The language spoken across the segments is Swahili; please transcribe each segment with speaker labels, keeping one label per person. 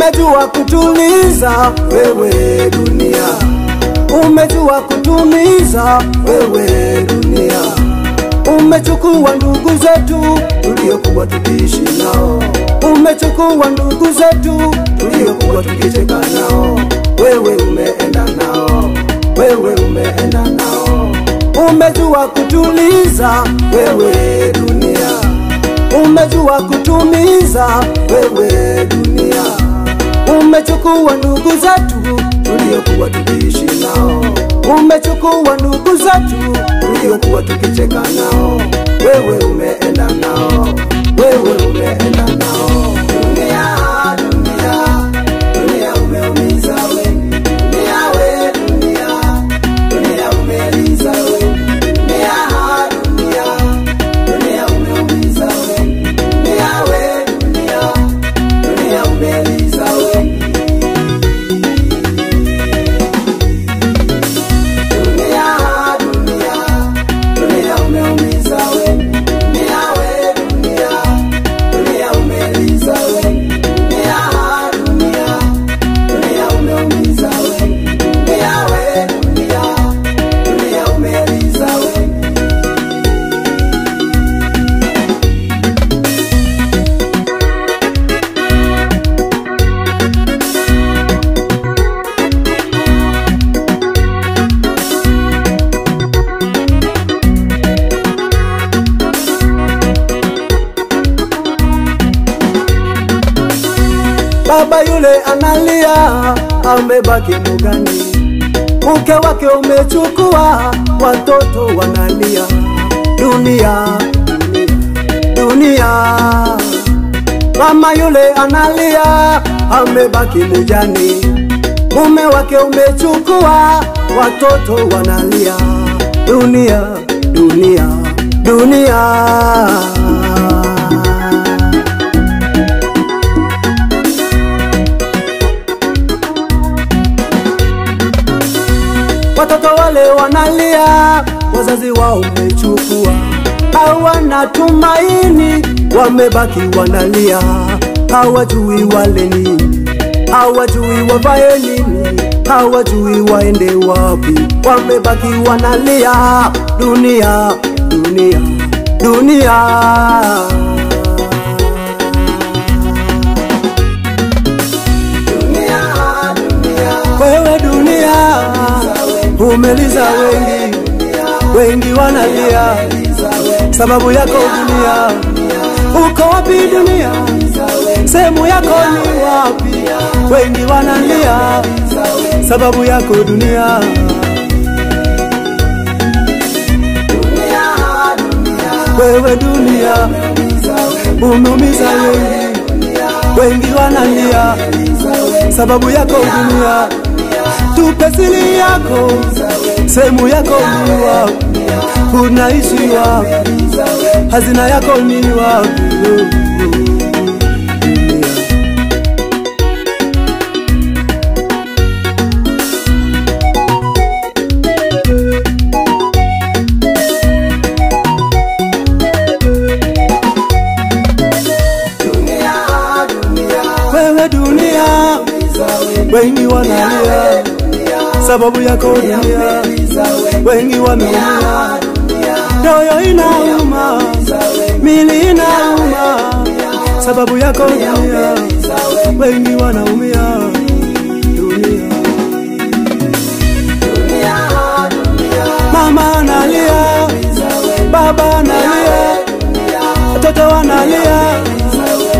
Speaker 1: Umejua kutuliza wewe dunia, umejua kutumiza wewe dunia. Umechukua ndugu zetu tuliokuwa tukiishi nao, umechukua ndugu zetu tuliokuwa tukicheka nao. Wewe umeenda nao, wewe umeenda nao. Umejua kutuliza wewe dunia, umejua kutumiza wewe dunia. Umechukua ndugu zetu tuliokuwa tukiishi nao, umechukua ndugu zetu tuliokuwa tukicheka nao. Wewe umeenda nao, wewe umeenda nao. Dunia, dunia, dunia umeumiza wengi. Dunia we, dunia, dunia umeliza wengi. Dunia, dunia, dunia umeumiza wengi. Dunia we, dunia, dunia umeliza wengi. Baba yule analia, amebaki mugani. Mke wake umechukua, watoto wanalia. Dunia, dunia, dunia. Mama yule analia, amebaki mujani. Mume wake umechukua, watoto wanalia. Dunia, dunia, dunia. Watoto wale wanalia, wazazi wao umechukua. Hawana tumaini, wamebaki wanalia. Hawajui wale nini, hawajui wavae nini, hawajui waende wapi. Wamebaki wanalia. Dunia, dunia, dunia. Wewe dunia umeliza wengi, wengi wanalia sababu yako dunia. Uko wapi dunia? Sehemu yako ni wapi? Wengi wanalia sababu yako dunia. Wewe dunia umeumiza wengi, wengi wanalia sababu yako dunia. Tupe siri yako, sehemu yako ni wapi? Unaishi wapi? Hazina yako ni wapi? Wewe dunia, wengi wanalia sababu yako dunia. Wengi wameumia, nyoyo inauma, mili inauma sababu yako dunia. Wengi wanaumia dunia. Mama analia, baba analia, watoto wanalia,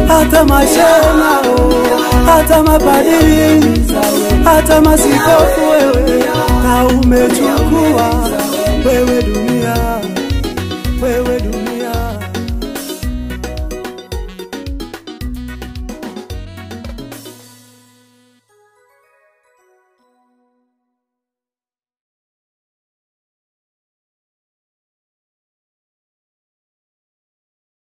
Speaker 1: hata mashema, hata mapadiri, hata masikofu. Wewe na umechukua wewe dunia.